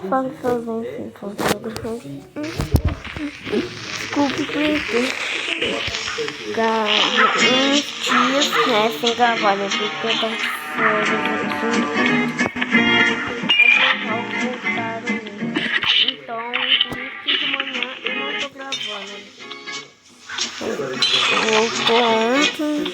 Fala sozinho, Desculpe por isso. Uns dias, né, sem gravar, né, porque eu tava então, por isso de manhã eu não tô gravando. Voltou ontem.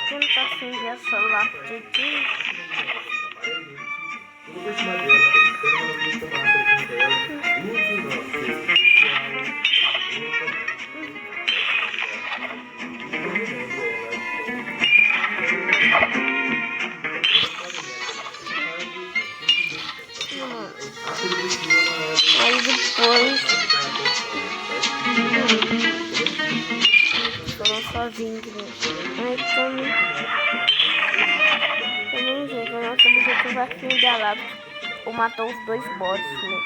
Tentar acender o celular direitinho. Aí depois tô sozinho aqui. Aí também gente, o nosso objetivo é acender lá ou matar os dois bots, né?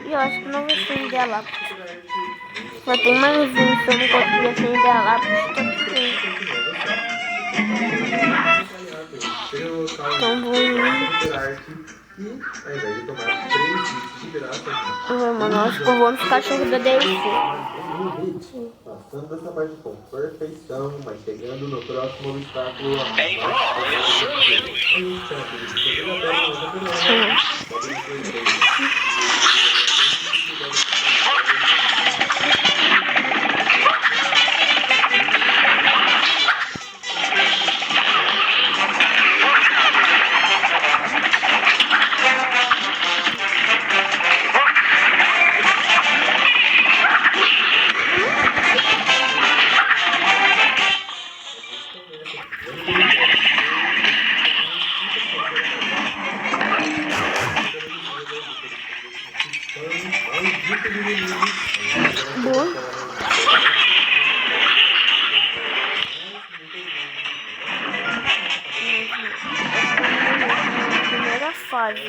E eu acho que não vou acender a lápide. Só tem mais um, se eu não conseguir acender a lápide, tá tudo bem. Então vou mano, acho que eu vou nos cachorros da DLC. Passando dessa parte com perfeição, mas chegando no próximo obstáculo. Boa. Primeira fase.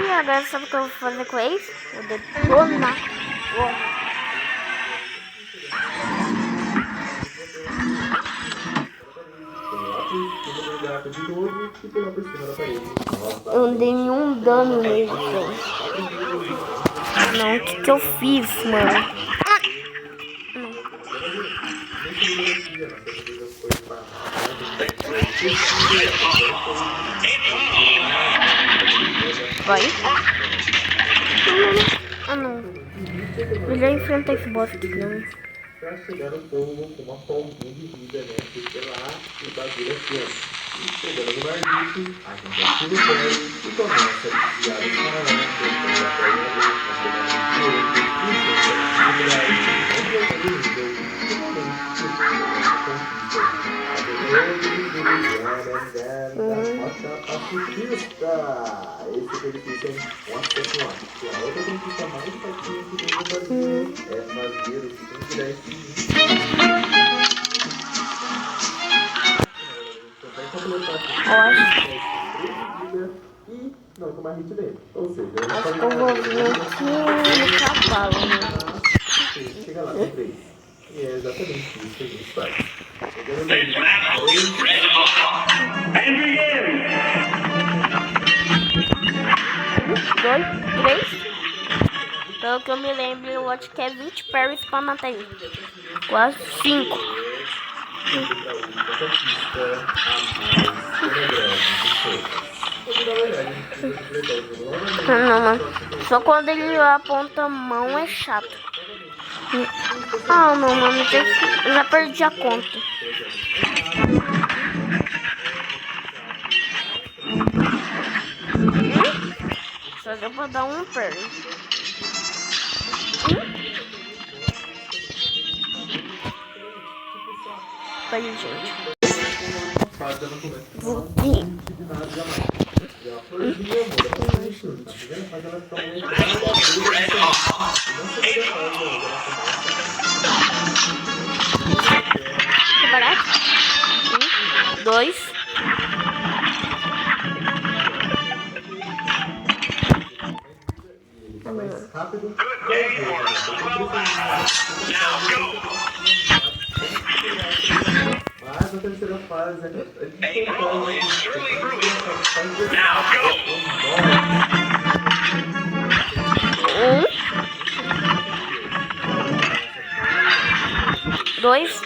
E agora sabe o que eu vou fazer com eles? Eu detonar. Eu não dei nenhum dano nele, gente. Não, o que eu fiz, mano? Vai. Ah, não. Eu já enfrentei esse boss aqui, não. Pra chegar no povo com uma folguinha de vida, né? Porque lá o bagulho é assim, ó. E chegando no barbicho, a gente atira o pé e começa a desviar os paralelos, a perna dele, a perna de outro, e pacifista! Esse foi difícil, hein? Nossa senhora! E a outra conquista mais facinha que tem no Brasil é fazer o 510 segundos. Vai completar aqui. E não tomar hit dele. Ou seja, acho que eu vou vir aqui no cavalo, né? Chega lá, com 3. E é exatamente isso que a gente faz. Dois, três. Pelo que eu me lembro, eu acho que é 20 parries pra matar ele. Quase 5. Não, mano. Só quando ele aponta a mão é chato. Ah, não, mano. Eu já perdi a conta. Mas eu vou dar um parry. Peraí, gente. Vou vir. Já a florzinha muda pra tudo, tá vendo? Mas ela fica muito não se Barato. 1, 2. mais rápido. Mas a terceira fase é Dois.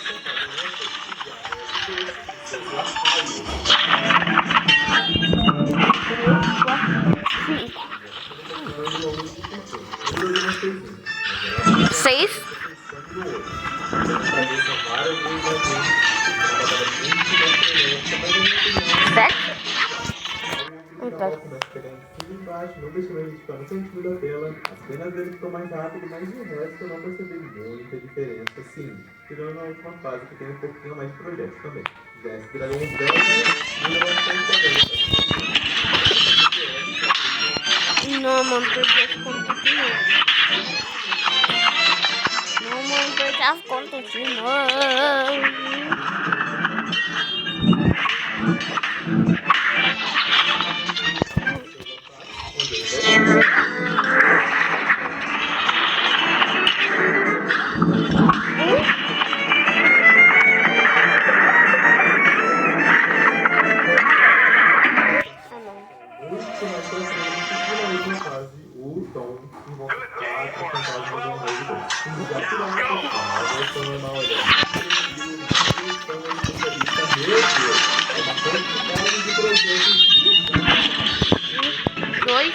6. 7. Então, começa a pegar em cima e embaixo, não deixa ele ficar no centro da tela. As penas dele ficam mais rápido, mas de resto eu não percebi muita diferença, sim. Tirando a última fase que tem um pouquinho mais de projetos também. Desce Dragão 10 e bastante também. Não, mano, perdi as contas de novo. Não, mano, perdi as contas de novo. Dois.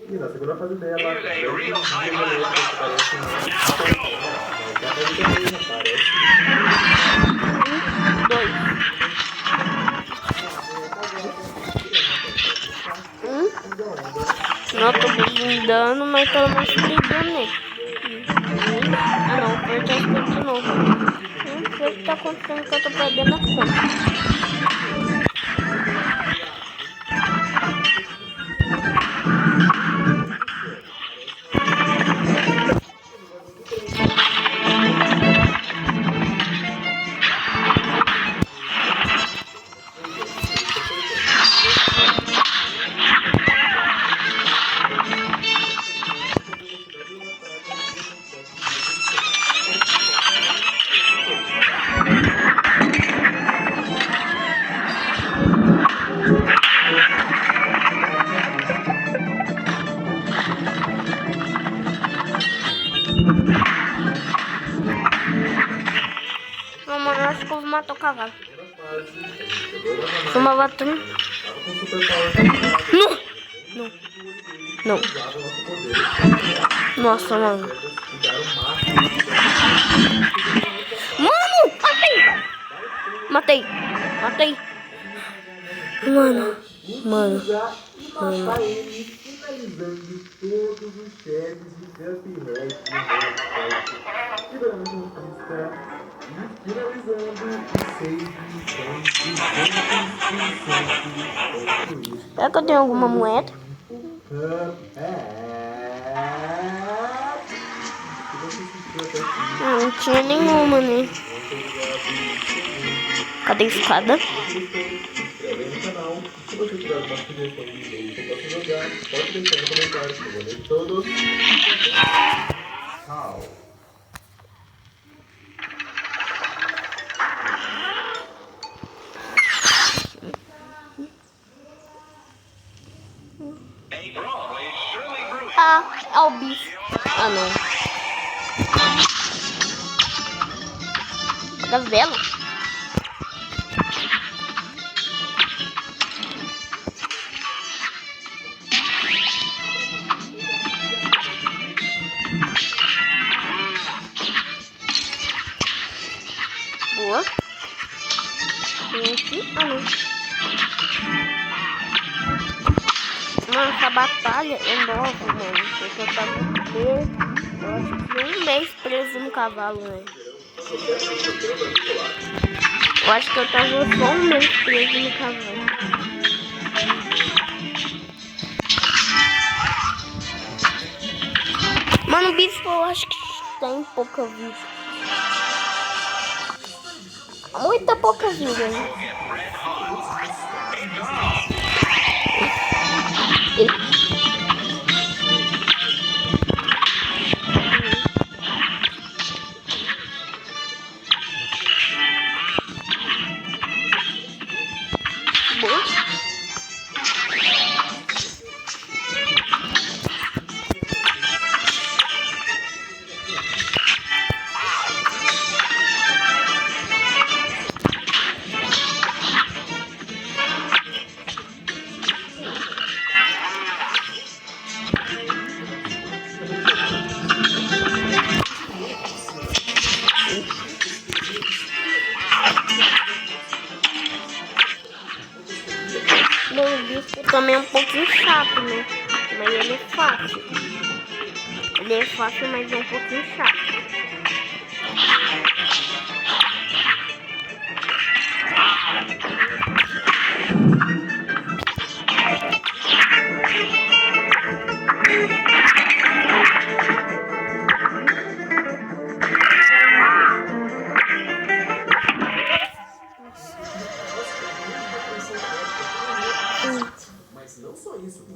E na segunda fase dela, Não, tô blindando, mas pelo menos tem dano nele. Ah não, perdi as contas de novo. Não sei o que tá acontecendo que eu tô perdendo as contas. Não, mano, eu acho que eu vou matar o cavalo. Uma batalha. Não! Não. Não. Nossa, mano. Mano, matei. Matei. Mano. Finalizando todos os chefes de Cuphead. Liberando uma pista e finalizando o save Será que eu tenho alguma moeda? Não tinha nenhuma, né? Cadê a escada? Se você tiver alguma sugestão de jogo que eu possa jogar, pode deixar nos comentários. Eu vou ler todos. Tchau. Ah, é o bicho. Ah, não. Da vela? Boa. Tem aqui? Ah, não. Mano, essa batalha é nova, mano. Porque eu tava eu acho que um mês preso no cavalo, né? Eu acho que eu tava só um mês preso no cavalo. Mano, o bispo eu acho que tem pouca vida. Muita pouca vida, né? Meu bispo também é um pouquinho chato, né? Mas ele é fácil. Ele é fácil, mas é um pouquinho chato. Mas não só isso.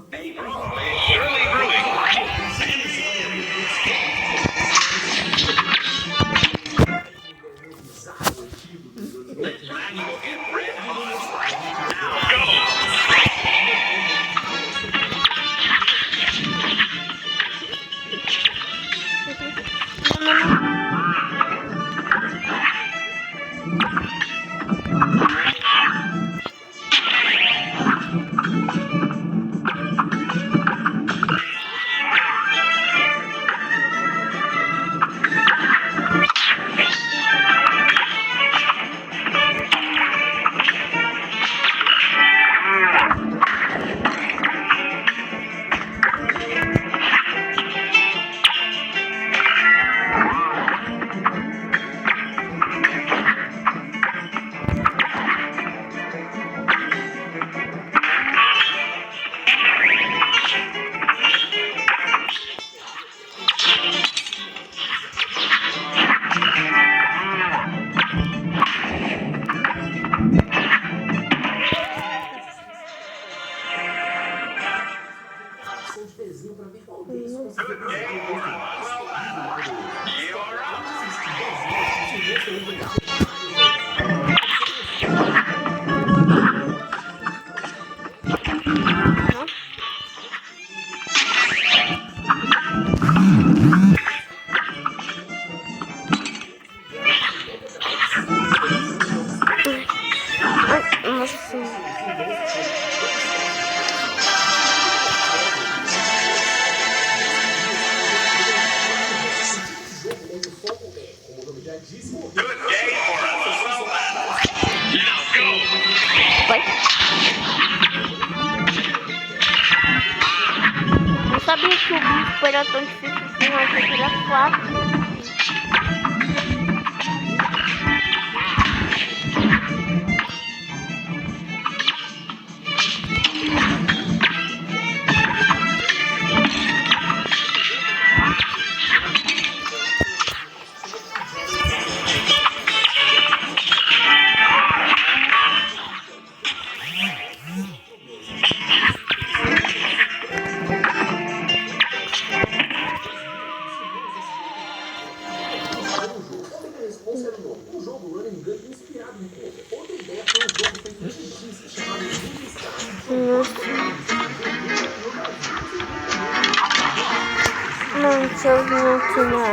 Não sabia que o bispo era tão difícil assim, eu achei que era fácil. Um jogo running gun inspirado em conta. Outra ideia foi um jogo feito de X chamado Não, deixa eu vir aqui na...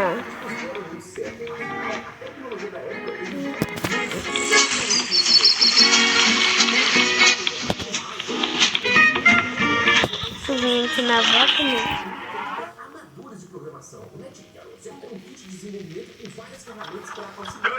Deixa eu vir aqui na vaca, né? Amadores de programação. O NetGalley é um kit de desenvolvimento com várias ferramentas para auxiliar.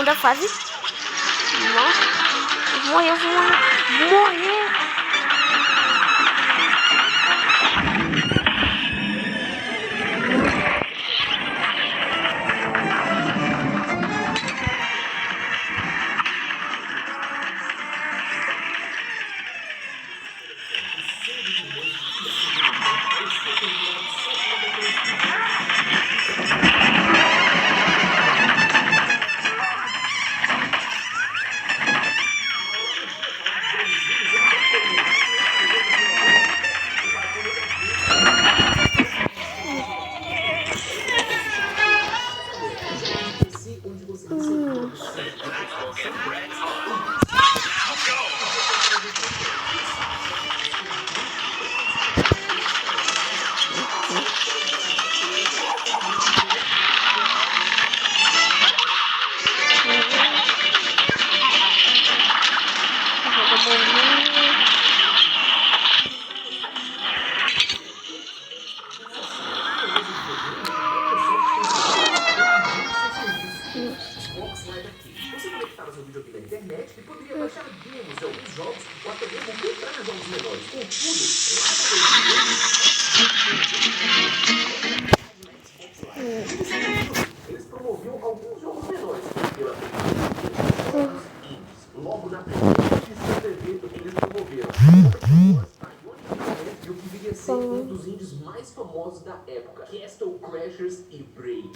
segunda fase. Nossa, vou morrer. Você conectava seu videogame na internet e poderia baixar demos de alguns jogos ou até mesmo comprar jogos menores. Contudo, eles promoviam alguns jogos menores pela logo na primeira edição do evento, eles promoveram e o que viria a ser um dos indies mais famosos da época, Castle Crashers e Braid.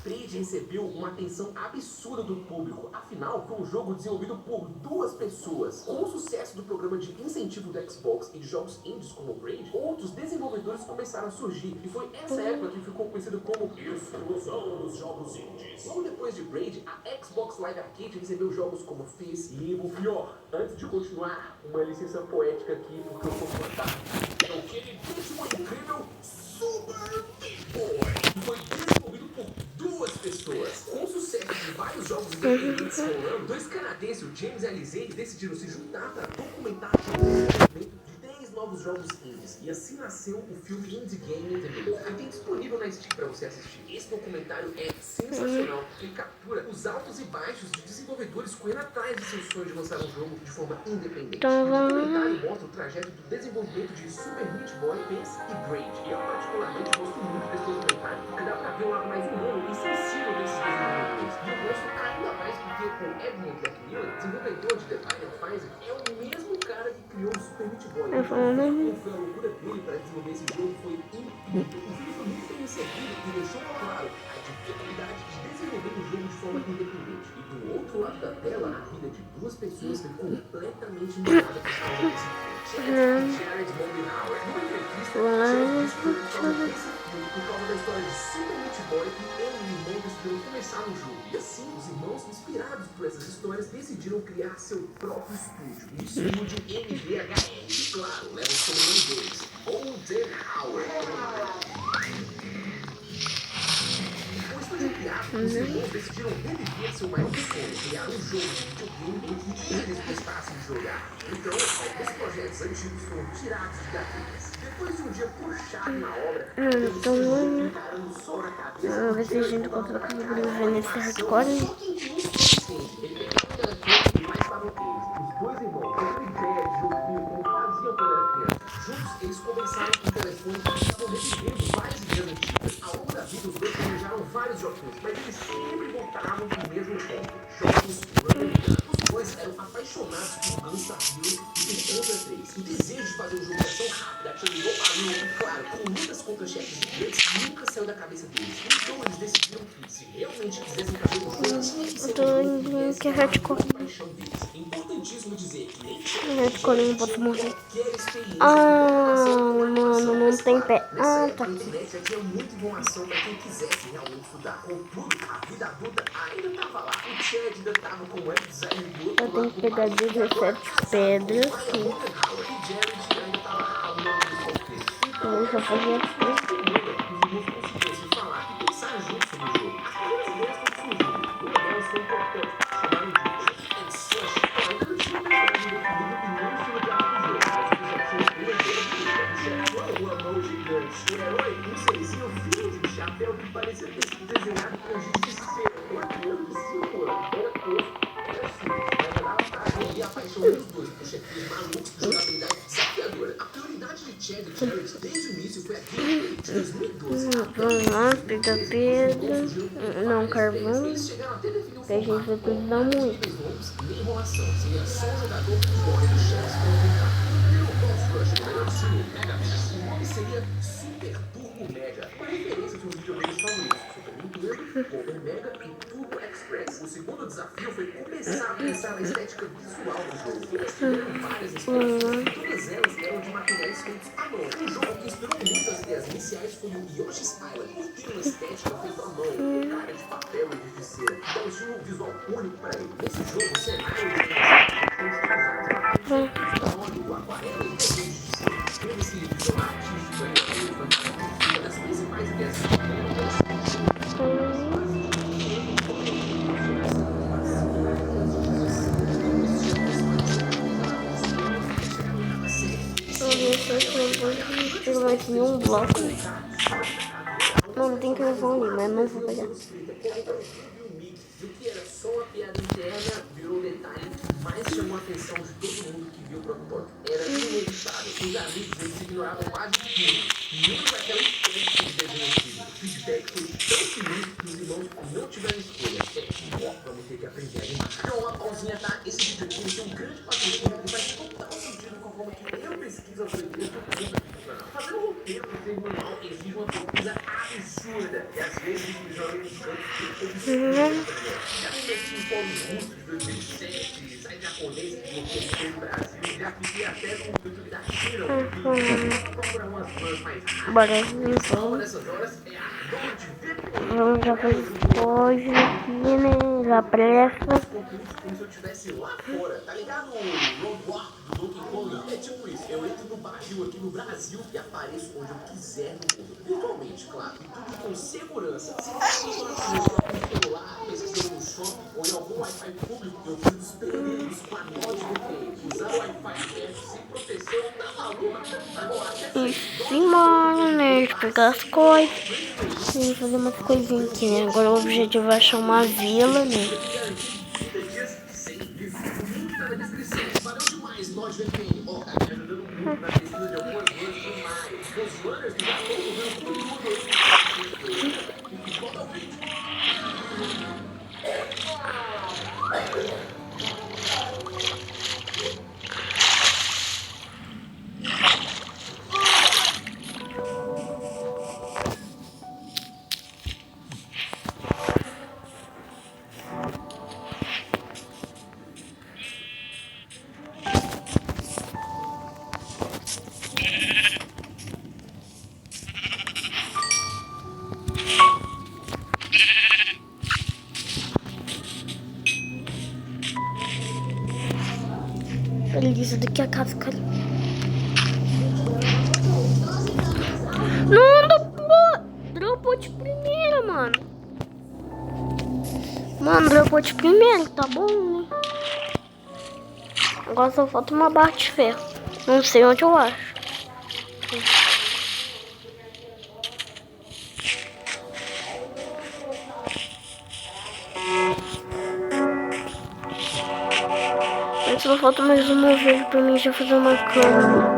Braid recebeu uma atenção absurda do público, afinal foi um jogo desenvolvido por 2 pessoas. Com o sucesso do programa de incentivo do Xbox e de jogos indies como Braid, outros desenvolvedores começaram a surgir, e foi essa época que ficou conhecido como explosão dos jogos indies. Logo depois de Braid, a Xbox Live Arcade recebeu jogos como Fizz, Limbo, pior. Antes de continuar, uma licença poética aqui, porque eu sou fantástico. É o queridíssimo e incrível Super Meat Boy, que foi desenvolvido por 2 pessoas. Com o sucesso de vários jogos independentes rolando, 2 canadenses, o James e a Lizzie, decidiram se juntar para documentar o desenvolvimento de 10 novos jogos indies. E assim nasceu o filme Indie Game Interview, que tem disponível na Steam para você assistir. Esse documentário é sensacional, porque captura os altos e baixos de desenvolvedores correndo atrás de seu sonho de lançar um jogo de forma independente. O documentário mostra o trajeto do desenvolvimento de Super Meat Boy, Fizz e Braid. E eu particularmente gosto muito desse documentário, porque dá pra ver o lado mais humano e sensível desses desenvolvedores. E eu gosto ainda mais porque o Edmund McMillan, desenvolvedor de The Final Fantasy, é o mesmo cara que criou o Super Meat Boy. Então, foi a loucura dele para desenvolver esse jogo foi incrível. O filme foi muito bem recebido e deixou claro a dificuldade de desenvolver um jogo de forma independente. E do outro lado da tela, a vida de 2 pessoas foi completamente mudada por causa desse filme. Jared Moldenhauer, numa entrevista, Jared disse que por causa desse filme, por causa da história de Super Meat Boy, que ele e o irmão decidiram começar no jogo. E assim, os irmãos, inspirados por essas histórias, decidiram criar seu próprio estúdio. O estúdio MVHR. E claro, leva o nome deles, Moldenhauer. O estúdio criado, os irmãos decidiram reviver seu maior sonho, criar um jogo de videogame em que eles gostassem de jogar. Então, alguns projetos antigos foram tirados de gavetas. Depois de um dia puxado na obra, eles encarando o sol na cabeça. Vamos ver se a gente consegue ver nesse hardcore. Ele pegava o telefone e mais estavam eles, os 2 irmãos, com uma ideia de joguinho como faziam quando era criança. Juntos, eles conversaram com o telefone e estavam revivendo várias ideias antigas. Ao longo da vida, os 2 planejaram vários joguinhos, mas eles sempre voltavam pro mesmo ponto: jogos run and gun. Os 2 eram apaixonados por Gunstar Heroes e por Contra 3. O desejo de fazer um jogo de ação rápida atirou e, claro, com lutas contra chefes gigantes, nunca saiu da cabeça deles. Então, eles decidiram que, se realmente quisessem fazer um jogo, tinha que ser um jogo que viesse da paixão deles. É importantíssimo dizer que nem Hardcore não posso morrer. Mano, não tem pé. Nessa época, a internet já tinha muita informação para quem quisesse realmente estudar. Contudo, a vida adulta ainda estava lá. O Chad ainda estava com o web design do outro Eu tenho lado que pegar 17 pedras. E Jared ainda estava ralando nos conflitos. Então, Eu só fazia assim. os irmãos conseguissem falar e pensar juntos sobre o jogo. As primeiras ideias foram surgindo. Uma delas foi importante. Chamaram de Rick and Slush. Ainda não tinha pensado em definir opinião sobre o gráfico do jogo, mas eles já tinham uma ideia crítica. O chefão, o anão gigante. O herói, um serzinho verde de chapéu que parecia ter sido desenhado com giz de cera. Uma criança de 5 anos. Vamos lá, pegar pedra. Não, carvão. Que a gente vai precisar muito. Seria Super Turbo Mega, uma referência de um videogame favorito, Super Nintendo, Golden Mega e Turbo Express. O segundo desafio foi começar a pensar na estética visual do jogo. Eles tiveram várias inspirações e todas elas eram de materiais feitos à mão. Um jogo que inspirou muitas ideias iniciais foi o Yoshi's Island, por ter uma estética feita à mão, cara de papel e de cera. Então tinha um visual único para ele. Nesse jogo, o cenário de aquarela e esse visual artístico uma das principais ideias Pegar aqui um bloco. Não tem que levar ali, mas não vou pegar. o que era só uma piada interna virou o detalhe que mais chamou a atenção de todo mundo que viu o protótipo. Era inevitável. Os amigos eles ignoravam quase tudo. Menos aquela espécie de desenho antigo. O feedback foi tão sinistro que os irmãos não tiveram escolha. Vamos ter que aprender a animar. Não, a pausinha, tá? Esse videogame tem um grande patrocínio que faz total sentido com a forma que eu pesquiso as leituras do público. Fazer um roteiro para ser manual exige uma pesquisa absurda. E às vezes os jovens cantos obscuros. Já me meti em fóruns russos de 2007, site japonês que bloqueou o Brasil. Já fiquei até no YouTube da China. Procurar umas fãs mais rápidas. Bora, Uma então. dessas horas é a dor de ver Vamos já fazer hoje aqui, né? Já pressa. conteúdos como se eu estivesse lá fora, tá ligado? O Roadblock do Donkey Kong é tipo isso. Eu entro no barril aqui no Brasil e apareço onde eu quiser no mundo. Virtualmente, claro. E tudo com segurança. Se você for no celular, pesquisando no shopping ou em algum Wi-Fi público, eu fiz dos perigos com a mod VPN. Usar o Wi-Fi aberto sem proteção, tá maluco? Agora, Em cima, né? De pegar as coisas. E fazer umas coisinhas aqui, né? Agora o objetivo é achar uma vila, né? na descrição. Valeu demais, NordVPN. Ó, tá me ajudando muito na pesquisa de algumas coisas demais. Os runners que já estão usando tudo aí. Volta ao vídeo. Ele disse daqui a casa, cara. Não, dropou de primeira, mano. Mano, dropou de primeira, tá bom, né? Agora só falta uma barra de ferro. Não sei onde eu acho. Só falta mais uma vez pra mim já fazer uma cama.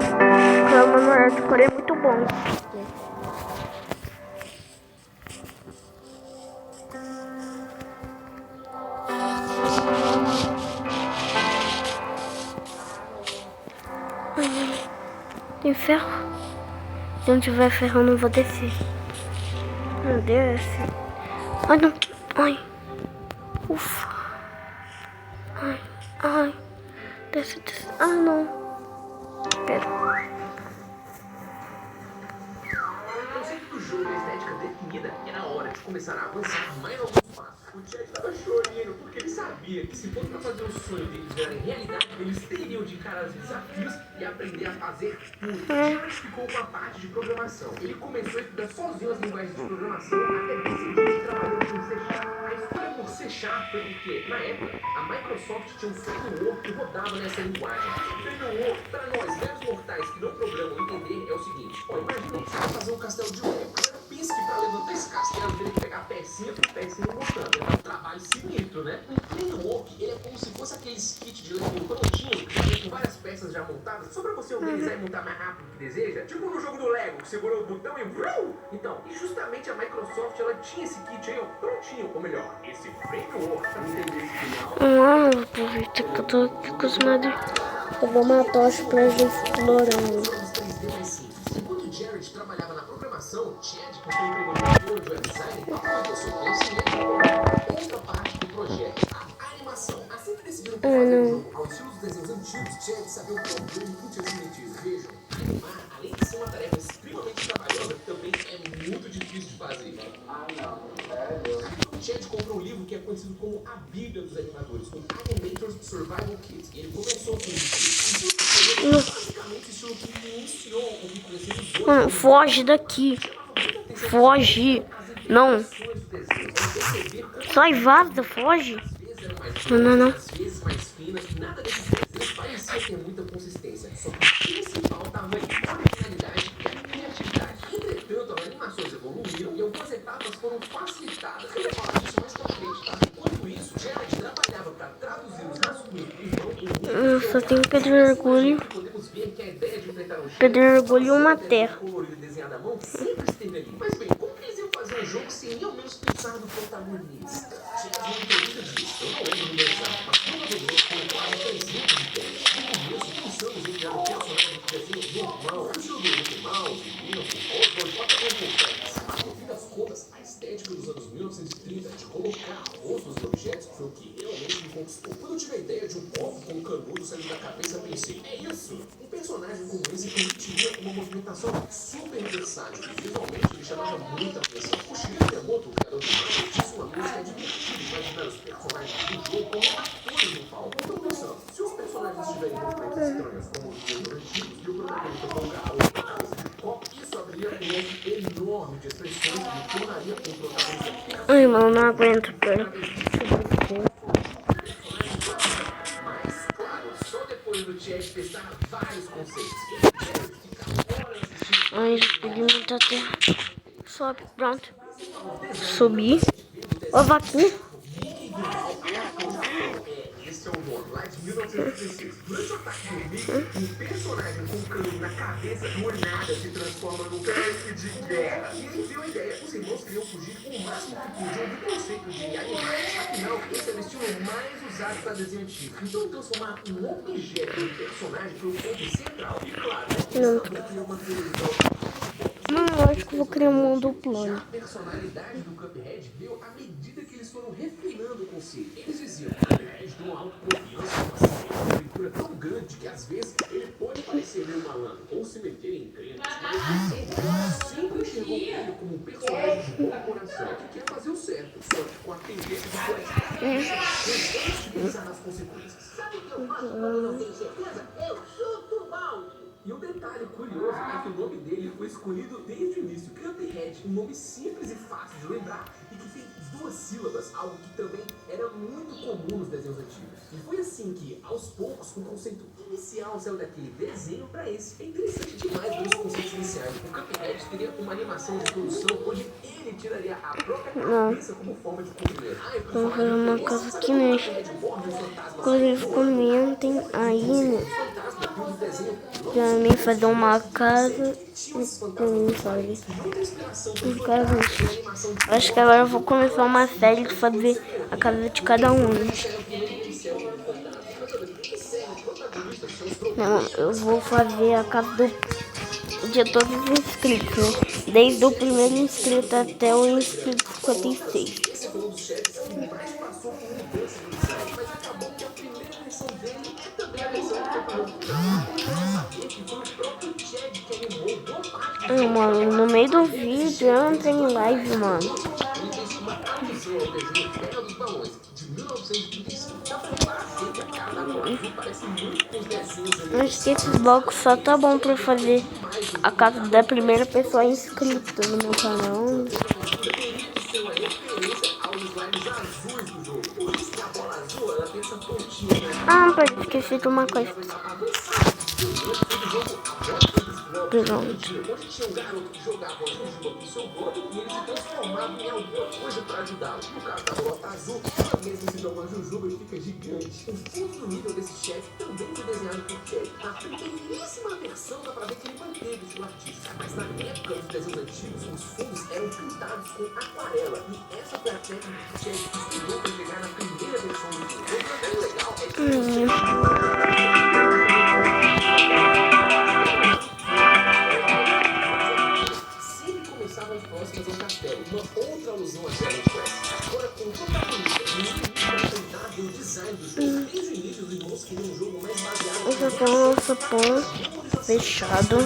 Cama no hardcore é muito bom. Tem ferro? Se não tiver ferro eu não vou descer. Não desce. Ai, não. Ai. Ufa. Ai. Ai. Desce. Ah, não. Pera. Eu sei que o jogo e a estética definida era a hora de começar a avançar mais alguns passos. O Chad estava chorando porque ele sabia que se fosse para fazer o sonho deles virarem realidade, eles teriam de encarar os desafios e aprender a fazer tudo. O Chad ficou com a parte de programação. Ele começou a estudar sozinho as linguagens de programação até decidir trabalhar com C#. A escolha por C# foi porque, na época, a Microsoft tinha um framework que rodava nessa linguagem. O framework, para nós, meros mortais que não programam entender, é o seguinte. Ó, imagina que você vai fazer um castelo de Lego. Pensa que para levantar esse castelo, ele tem que pegar pecinha por pecinha montando. É um trabalho sinistro, né? Um framework, ele é como se fosse aqueles kits de Lego prontinho, que já vem com várias peças já montadas. montadas só pra você organizar e montar mais rápido que deseja? Tipo no jogo do Lego, que segurou o botão e vrum! Então, e justamente a Microsoft, ela tinha esse kit aí, ó, prontinho, ou melhor, esse framework pra entender esse final. Aproveita que eu tô aqui com os madres. Eu vou matar os pra gente explorando. Enquanto Jared trabalhava na programação, Chad, com seu emprego de web design, aplicou seu conhecimento outra parte do projeto, a animação. Assim que decidiram fazer o jogo ao estilo dos desenhos antigos, Chad sabia o problema que tinha se metido. Vejam, animar, além de ser uma tarefa extremamente trabalhosa, também é muito difícil de fazer. Chad comprou um livro que é conhecido como a Bíblia dos Animadores, o Animators Survival Kit. E ele começou com isso. Basicamente, isso que iniciou o que conhecemos hoje. Foge daqui. Foge. Não. Sai, vaza, foge. Não. Às vezes mais finas, nada desses desenhos parecia ter muita consistência. Só que o principal estava em originalidade e a criatividade. Entretanto, as animações evoluíram e algumas etapas foram facilitadas. Eu vou falar disso mais pra frente, tá? Enquanto isso, Jared trabalhava para traduzir os rascunhos do irmão Só tenho Pedro Orgulho. Podemos ver que a ideia de enfrentar um Pedro Orgulho e uma terra. colorido desenhado à mão sempre esteve ali. Mas bem, como que eles iam fazer um jogo sem ao menos pensar no protagonista? Jared não acredita disso. Eu não lembro do exato, mas provavelmente foi quase 300 ideias. No começo, pensamos em criar um personagem de desenho normal, estilo do Mickey Mouse, Mickey, ou até mesmo Friends. Mas no fim das contas, a estética dos anos 1930 de colocar rostos e objetos foi o que realmente me conquistou. Quando eu tive a ideia de um copo com um canudo saindo da cabeça, pensei, é isso! Um personagem como esse permitiria uma movimentação super versátil e visualmente me chamava muita atenção. O Shigeru Miyamoto, o criador do jogo, disse uma coisa que é divertido imaginar os personagens do jogo como atores no palco. Então pensando, se os personagens tiverem movimentos estranhos como os dos antigos e o protagonista for um garoto com cabeça de copo, isso abriria um leque enorme de expressões e tornaria o protagonista. Ai, mano, não aguento, pera. Mas, claro, só depois do Chad testar vários conceitos. Ai, experimento da terra. Sobe, pronto. Subi. Ó, vaquinha. Esse é o nome, lá de 1936. Durante o ataque do Mickey, um personagem com um cano na cabeça do nada se transforma num tanque de guerra. E aí veio a ideia. Os irmãos queriam fugir o máximo que podiam do conceito de animais. Afinal, esse é o estilo mais usado para desenho antigo. Então, transformar um objeto em personagem foi o ponto central. E claro, eles também criam uma televisão. Eu acho que vou criar um mundo plano. A personalidade do Cuphead veio à medida que eles foram refinando o conceito. Eles diziam que o Cuphead tem uma autoconfiança, uma aventura tão grande que às vezes ele pode parecer meio malandro ou se meter em encrencas, mas sempre enxergou ele como um personagem de bom coração que quer fazer o certo, só que com a tendência de coração. Antes de pensar nas consequências. Sabe o que eu faço quando eu não tenho certeza? Eu chuto o balde. E um detalhe curioso é que o nome dele foi escolhido desde o início. Cuphead, um nome simples e fácil de lembrar e que tem 2 sílabas, algo que também era muito comum nos desenhos antigos. E foi assim que, aos poucos, o conceito inicial saiu daquele desenho para esse. É interessante demais ver os conceitos iniciais. O Cuphead teria uma animação de produção onde ele tiraria a própria cabeça como forma de comer. Vou fazer uma casa aqui neste. Inclusive, comentem aí, né? Pra mim fazer uma casa pra mim, sabe? Um caso. Acho que agora eu vou começar uma série de fazer a casa de cada um. Não, eu vou fazer a casa de todos os inscritos, né? Desde o primeiro inscrito até o inscrito 56. Esse foi um dos chefes que mais passou por mudança no design, mas acabou que a primeira versão dele e também a versão que foi para o final. Sabia que foi o próprio Chad que animou boa parte do Mano, no meio do vídeo eu entrei em live, mano. Ele fez uma tradução ao desenho Guerra dos Balões, de 1935. Dá pra reparar que a cara da Coração parece muito com os desenhos. Acho que esses blocos só tá bom pra fazer a casa da primeira pessoa inscrita no meu canal. Ah, pode esquecer de uma coisa. Pronto. onde tinha um garoto que jogava o Jujuba com seu bloco e ele se transformava em alguma coisa para ajudá-lo. No caso da bolota azul, ela mesma se torna uma Jujuba e fica gigante. O fundo do nível desse chefe também foi desenhado por Terry. Na primeiríssima versão dá pra ver que ele manteve o artista. Mas na época dos desenhos antigos, os fundos eram pintados com aquarela. E essa foi a técnica que Terry estudou para chegar na primeira versão do jogo. O que é legal é que sempre começavam próximas ao castelo. Uma outra alusão a Dragon Quest. Agora com o protagonista e o inimigo para o design do jogo. Desde o início, os irmãos queriam um jogo mais baseado Esse aqui é o nosso pão fechado.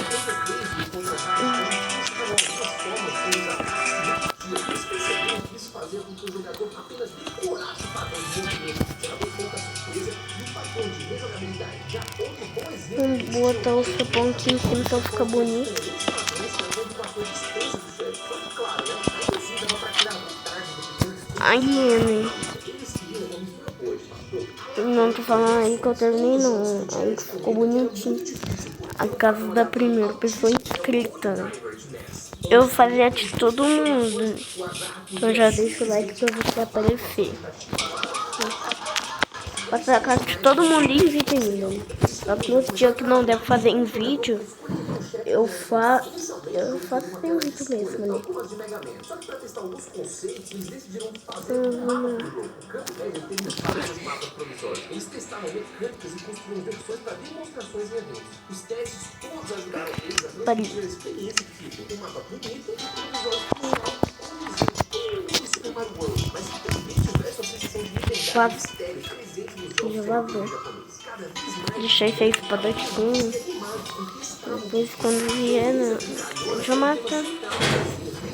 Isso fazia com que o jogador apenas decorasse o padrão de movimento, gerando pouca surpresa e o padrão de rejogabilidade. Já outro bom exemplo Vamos botar o seu pão aqui em cima pra ficar bonito. Ai, Nene. Não tô falando aí que eu terminei, não. Aí ficou bonitinho. A casa da primeira pessoa inscrita, né? Eu fazia de todo mundo. Eu já deixo o like pra você aparecer. Faço a casa de todo mundo em vídeo ainda, né? Só que nos dias que não deve fazer em vídeo, eu faço sem vídeo mesmo, né? Eles testaram mecânicas e construíram versões para demonstrações em eventos. Os testes todos ajudaram eles a transmitir a experiência que ficou. Um mapa bonito e Super Mario World, mas que também tivesse a sensação de liberdade e mistério presente nos jogos japoneses. Cada vez mais Deixei 6 espadachins. Depois quando vier, né? Já mata.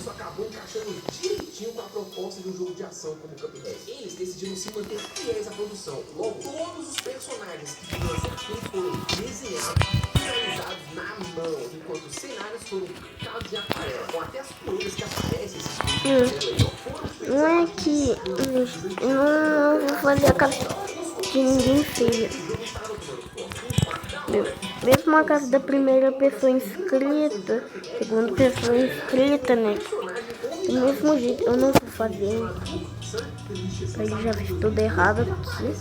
isso acabou encaixando direitinho com a proposta de um jogo de ação como Cuphead. Eles decidiram se manter fiéis à produção. Logo, todos os personagens que foram acertados foram desenhados e finalizados na mão, enquanto os cenários foram pintados em aquarela, com até as poeiras que aparecem Não é que não vou fazer a casa de ninguém feia. Mesmo a casa da primeira pessoa inscrita, segunda pessoa inscrita, né? Do mesmo jeito, eu não vou fazer. Aí já fiz tudo errado aqui.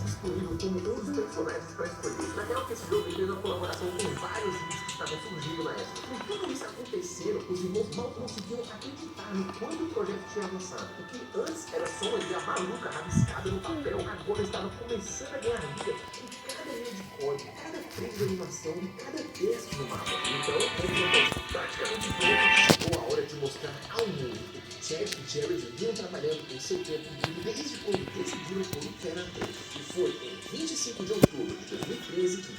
Os irmãos mal conseguiam acreditar no quanto o projeto tinha avançado. O que antes era só uma ideia maluca, rabiscada no papel, agora estava começando a ganhar vida em cada linha de código, cada frame de animação e cada texto no mapa. Então, o praticamente pronto, chegou a hora de mostrar ao mundo o que Chad e Jared vinham trabalhando em seu tempo livre desde quando decidiram por Terra 3. E foi em 25 de outubro de 2013 que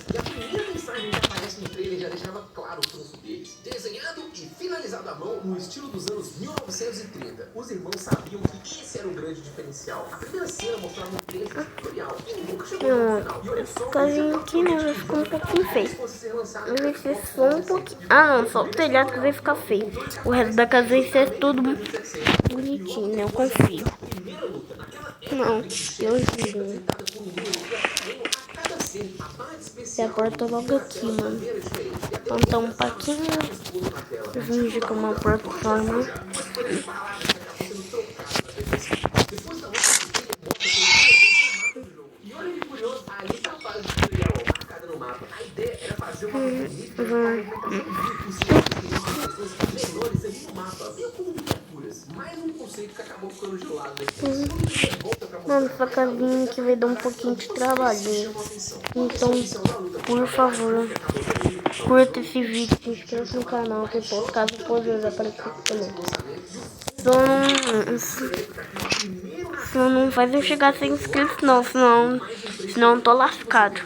E a primeira mensagem que aparece no trailer já deixava claro o trunfo deles. Desenhado e finalizado à mão no estilo dos anos 1930. Os irmãos sabiam que esse era o grande diferencial. A primeira cena mostrava um trecho tutorial e nunca chegou no final. E olha só, Casinha aqui, né? Vai ficar um pouquinho feio. Vai ser só um pouquinho. Ah, não, só o telhado que vai ficar feio. O resto da casa vai ser tudo bonitinho, né? Eu confio. Não, eu juro. E a porta logo aqui, mano. Plantar um paquinho. Eu fingi que é uma plataforma. E olha que curioso, ali tá a fase de tutorial marcada no mapa. A ideia era fazer uma bonita menores ali no mapa, meio como miniaturas. Mais um conceito que acabou ficando de lado depois. Mano, essa casinha aqui vai dar um pouquinho de trabalho. Então, por favor, curta esse vídeo, se inscreva no canal, que por caso poder aparecer também. Só não faz eu chegar a 100 inscritos não, senão eu tô lascado.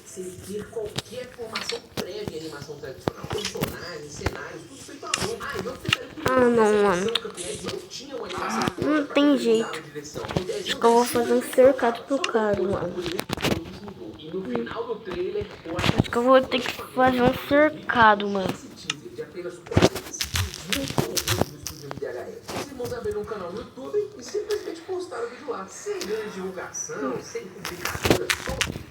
Sem ter qualquer formação prévia em animação tradicional. Personagens, cenários, tudo feito à mão. Ah, não, mano. Não tem jeito. Acho que eu vou fazer um cercado pro cara, mano. final do trailer, Acho que eu vou ter que fazer um cercado, mano. de apenas 45 de VHS. Os irmãos abriram um canal no YouTube e simplesmente postaram o vídeo lá, sem grande divulgação, sem publicação.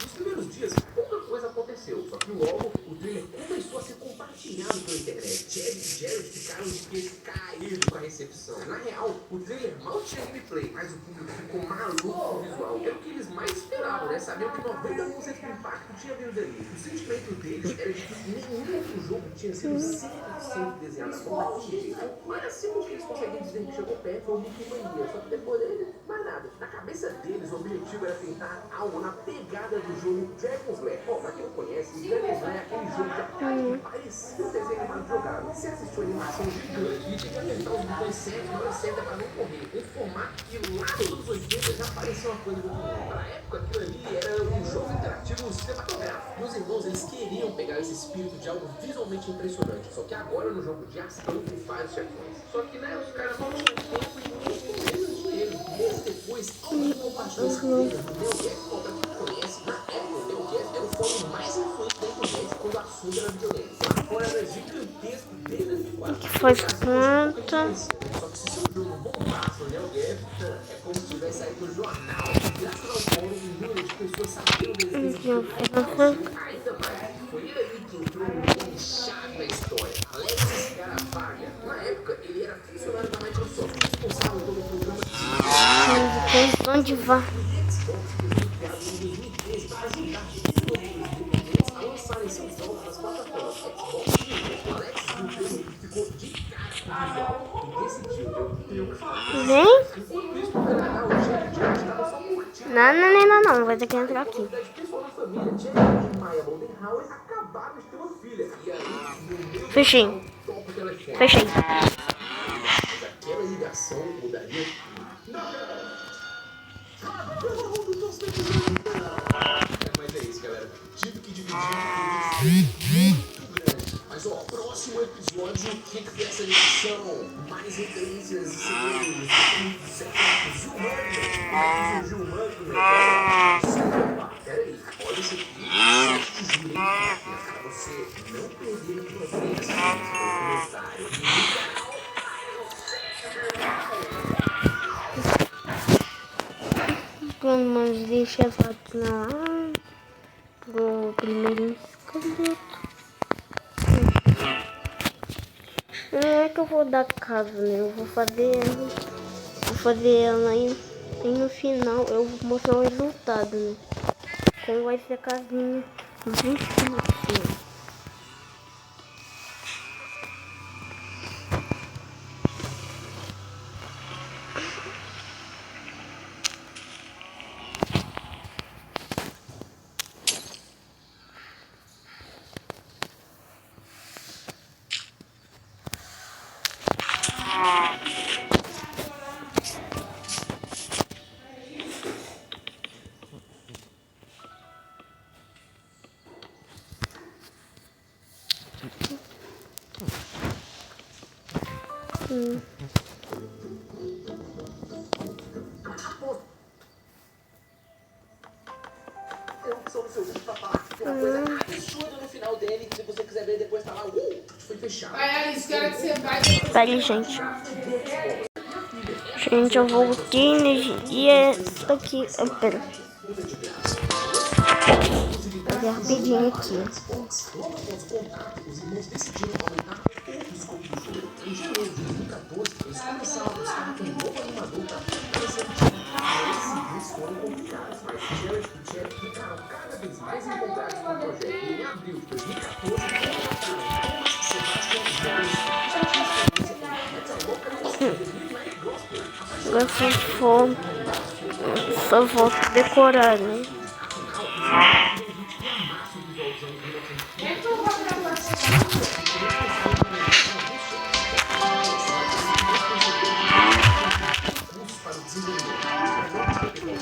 Nos primeiros dias, pouca coisa aconteceu, só que logo o trailer começou a ser compartilhado pela internet. Chad e Jared ficaram de queixo caído com a recepção. Na real, o trailer mal tinha gameplay, mas o público ficou maluco com o visual. Era o que eles mais esperavam, né? Sabiam que 90% do impacto tinha vindo dali. O sentimento deles era de que nenhum outro jogo tinha sido 100% desenhado da forma que ele. O máximo que eles conseguiam dizer que chegou perto foi o Mickey Mania, só que depois dele, mais nada. Na cabeça deles, o objetivo era tentar algo na pegada do jogo Dragon's Lair. Ó, pra quem não conhece, Dragon's Lair é aquele jogo de Atari que parecia um desenho animado jogável. Você assistiu a animação gigante e tinha que apertar os botões certos na hora certa pra não correr. Um formato que lá nos anos 80 já parecia uma coisa muito boa. Na época, aquilo ali era um jogo interativo cinematográfico. Meus irmãos, eles queriam pegar esse espírito de algo visualmente impressionante. Só que agora no jogo de ação tem vários chefões. Só que, né, os caras não tinham tempo e muito menos dinheiro. Meses depois, alguém compartilhou esse trailer do Neo Geo. Ó, pra quem não conhece, na época o Neo Geo era o fórum mais influente da internet quando o assunto era videogame. Lá fora era gigantesco desde 2004. Que faz conta. Só que se seu jogo bombasse no Neo Geo, é como se tivesse saído no jornal. Graças ao fórum, o número de pessoas sabendo da existência ainda mais. Foi ele aí que entrou no nome-chave da história. Alexis Caravaggio. Na época, ele era funcionário da Microsoft, responsável pelo programa Onde vai? Xbox, que foi criado em 2013 para ajudar desenvolvedores independentes a lançarem seus jogos nas plataformas Xbox e Windows. O Alex ficou de cara com o visual e decidiu, eu tenho que fazer. Vem? Enquanto isso, no Canadá, o Jared estava só curtindo. Não. Vai ter que entrar aqui. Pessoal da família, Jared e Maya Moldenhauer acabaram de ter uma filha. E aí, no meio Fechei. toca o telefone. Fechei. Mas aquela ligação mudaria tudo. Mas é isso, galera. Tive que dividir muito grande. Mas ó, próximo episódio, o que foi essa ligação? Mais referências e segredos, secretos e humanos. Como é que surgiu o humano? Peraí, olha isso aqui. Assiste direito pra você não perder o progresso no comentário. Mas deixa eu lá pro primeiro inscrito. Não é que eu vou dar casa, né? Eu vou fazer ela aí. E no final eu vou mostrar o resultado, né? Como vai ser a casinha dos inscritos. Opção no seu vídeo pra falar que tem uma coisa absurda no final dele, que se você quiser ver depois tá lá, foi fechado. Vai, Alice, quero que você vai. Peraí, gente. Gente, eu voltei e é isso aqui. Pera. Vou fazer rapidinho aqui. Logo após o contato, os irmãos decidiram aumentar outro escopo do jogo. Em janeiro de 2014, eles começaram a buscar um novo animador para aparecer no time. Esses foram complicados, mas Jared e Chad ficaram cada vez mais empolgados com o projeto. E em abril de 2014, contrataram Thomas Sebastian Jones, que já tinha experiência com Metal Vocalist e Midnight Gospel. Agora só vou decorar, né?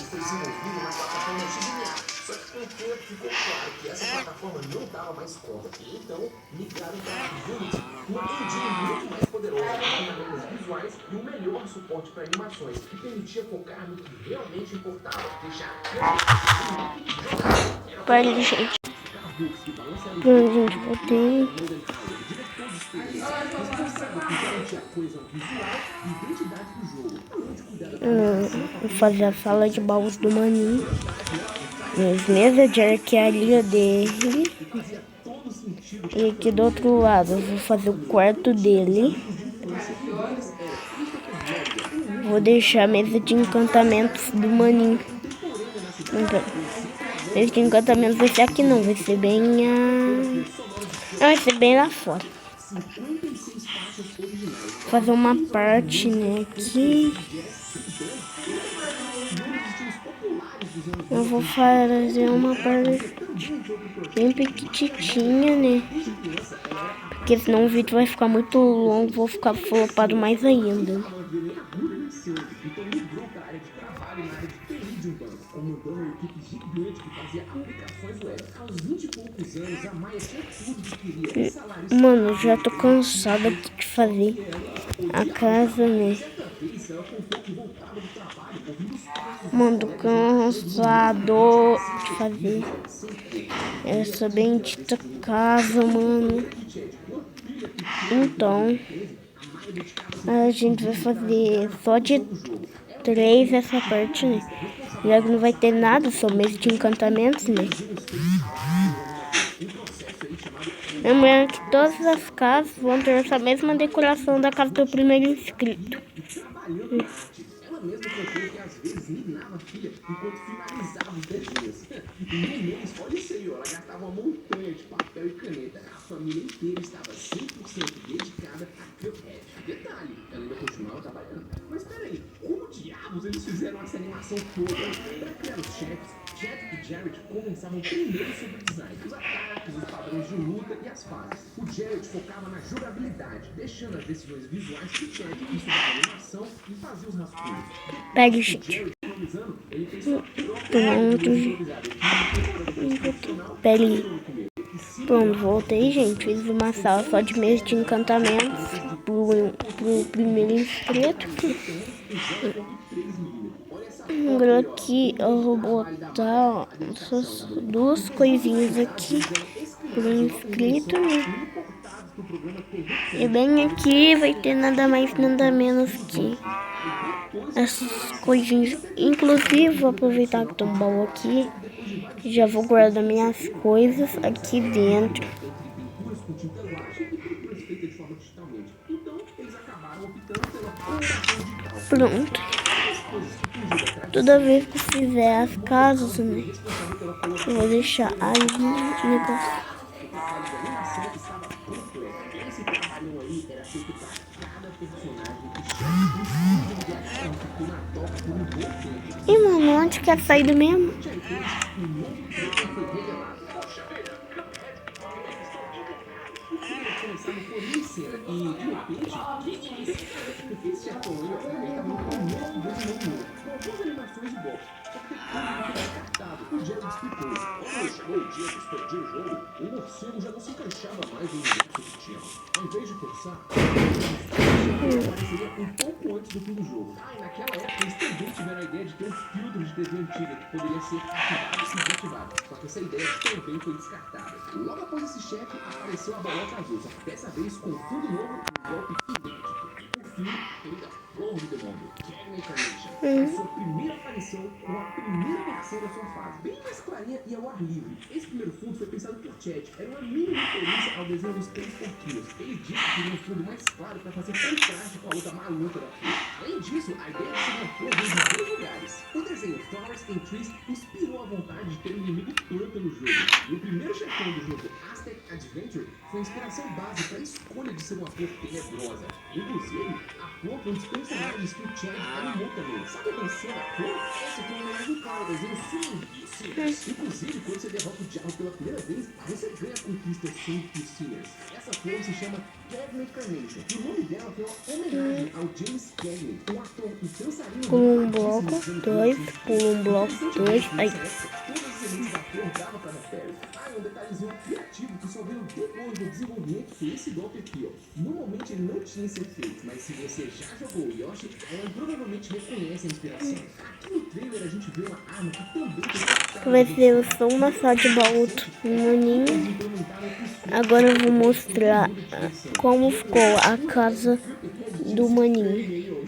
Foi desenvolvido na plataforma GBA. Só que com o tempo ficou claro que essa plataforma não dava mais conta. Então, migraram para Unity, uma engine muito mais poderosa, com ferramentas visuais e um melhor suporte para animações, que permitia focar no que realmente importava, deixar a câmera Peraí, gente. Pronto, gente, voltei. Vou fazer a sala de baús do maninho. As mesas de arquearia dele. E aqui do outro lado eu vou fazer o quarto dele. Vou deixar a mesa de encantamentos do maninho. Mesa de encantamentos vai ser aqui não, vai ser bem vai ser bem lá fora. Vou fazer uma parte, né, aqui. Eu vou fazer uma parte bem pequitinha, né? Porque senão o vídeo vai ficar muito longo, vou ficar flopado mais ainda. Mano, já tô cansada de fazer a casa, né? Mano, tô cansado de fazer essa bendita casa, mano. Então, a gente vai fazer só de 3 essa parte, né? Já que não vai ter nada, só mesa de encantamentos, né? Lembrando que todas as casas vão ter essa mesma decoração da casa do primeiro inscrito. Ela mesma contou que às vezes minava a filha enquanto finalizava os desenhos. Em um mês, olha isso aí, ela gastava uma montanha de papel e caneta. A família inteira estava 100% dedicada a Cuphead. Detalhe, ela ainda continuava trabalhando. Mas peraí, como diabos eles fizeram essa animação toda? Para criar os chefes, Chad e Jared conversavam primeiro sobre o design, os ataques, os padrões de luta e as fases. O Jared focava na jogabilidade, deixando as decisões visuais que o Chad estudava a animação e fazia os rascunhos. Pega, gente. Peraí. Pronto, voltei, gente. Fiz uma sala só de mesa de encantamentos pro primeiro inscrito. Agora aqui eu vou botar essas duas coisinhas aqui pro inscrito, né? E bem aqui vai ter nada mais, nada menos que essas coisinhas. Inclusive, vou aproveitar que tem um baú aqui. Já vou guardar minhas coisas aqui dentro. Pronto. Toda vez que eu fizer as casas, né, eu vou deixar aí o negócio. E mano, onde que é saído mesmo? O Jared explicou, quando chegou o dia de expandir o jogo, o morcego já não se encaixava mais no universo que tínhamos. Ao invés de pensar, apareceria um pouco antes do fim do jogo. E naquela época eles também tiveram a ideia de ter um filtro de TV antiga que poderia ser ativado e desativado. Só que essa ideia também foi descartada. Logo após esse chefe, apareceu a bolota azul, só que dessa vez com fundo novo e golpe idêntico. E por fim, teve a flor do demônio, Cagney Carnation. A sua primeira aparição com a primeira versão da sua fase, bem mais clarinha e ao ar livre. Esse primeiro fundo foi pensado por Chad, era uma mini referência ao desenho dos três porquinhos. Ele disse que queria um fundo mais claro para fazer contraste com a luta maluca da flor. Além disso, a ideia de ser uma flor veio de 2 lugares. O desenho Flowers and Trees inspirou a vontade de ter um inimigo planta no jogo. E o primeiro chefão do jogo, Aztec Adventure, foi a inspiração base para a escolha de ser uma flor tenebrosa. Inclusive, a flor foi um dos personagens que o Chad animou também. Sabe a dancinha da flor? Esse foi um musical, o desenho Sinners. Inclusive, quando você derrota o diabo pela primeira vez, você ganha a conquista Sing to Sinners. Essa flor se chama Cagney Carnation. E o nome dela foi uma homenagem ao James Cagney, um ator e dançarino. Pula um bloco, 2, pula um bloco, 2, aí. Todas as sementes da flor davam para a Ah, é um detalhezinho criativo que só veio depois do desenvolvimento foi esse golpe aqui, ó. Normalmente ele não tinha esse efeito, mas se você já jogou Yoshi Island, provavelmente reconhece a inspiração. Aqui no trailer a gente vê uma arma que também tem Vai ser o som da sorte volta no maninho. Agora eu vou mostrar como ficou a casa do maninho.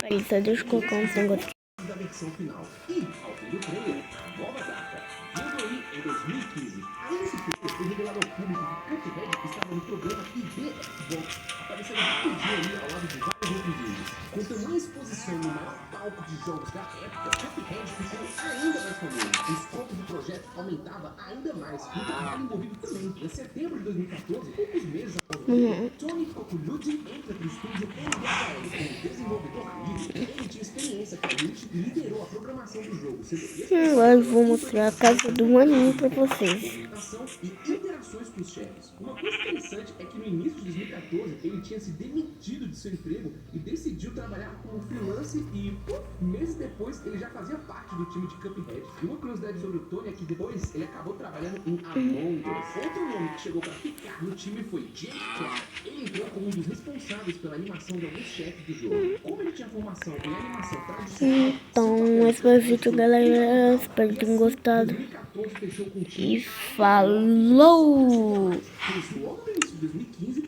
Peraí, só deixa eu colocar um negócio aqui. Da versão final. E, ao fim do trailer, a nova data, vindo aí em 2015. Além desse trailer, foi revelado ao público que Cuphead estava no programa ID Xbox, aparecendo rapidinho ali ao lado de vários outros vídeos. Com tamanha exposição no maior palco de jogos da época, Cuphead ficou ainda mais famoso. O escopo do projeto aumentava ainda mais, e o trabalho envolvido também. Em setembro de 2014, poucos meses após o trailer, Tony Coccolucci entra para o estúdio MBHL como desenvolvedor amigo. Ele tinha experiência com a Unity e liderou a programação do jogo, Agora eu vou mostrar a casa do maninho pra vocês. movimentação e interações com os chefes. Uma coisa interessante é que no início de 2014 ele tinha se demitido de seu emprego e decidiu trabalhar como freelance e meses depois ele já fazia parte do time de Cuphead. E uma curiosidade sobre o Tony é que depois ele acabou trabalhando em Among Us. Outro nome que chegou para ficar no time foi Jake Clark. Ele entrou como um dos responsáveis pela animação de alguns chefes do jogo. Como ele tinha formação em animação tradicional, Então, esse foi o vídeo, galera. Espero que tenham gostado. 2014 fechou com o E falou! Logo no início de 2015,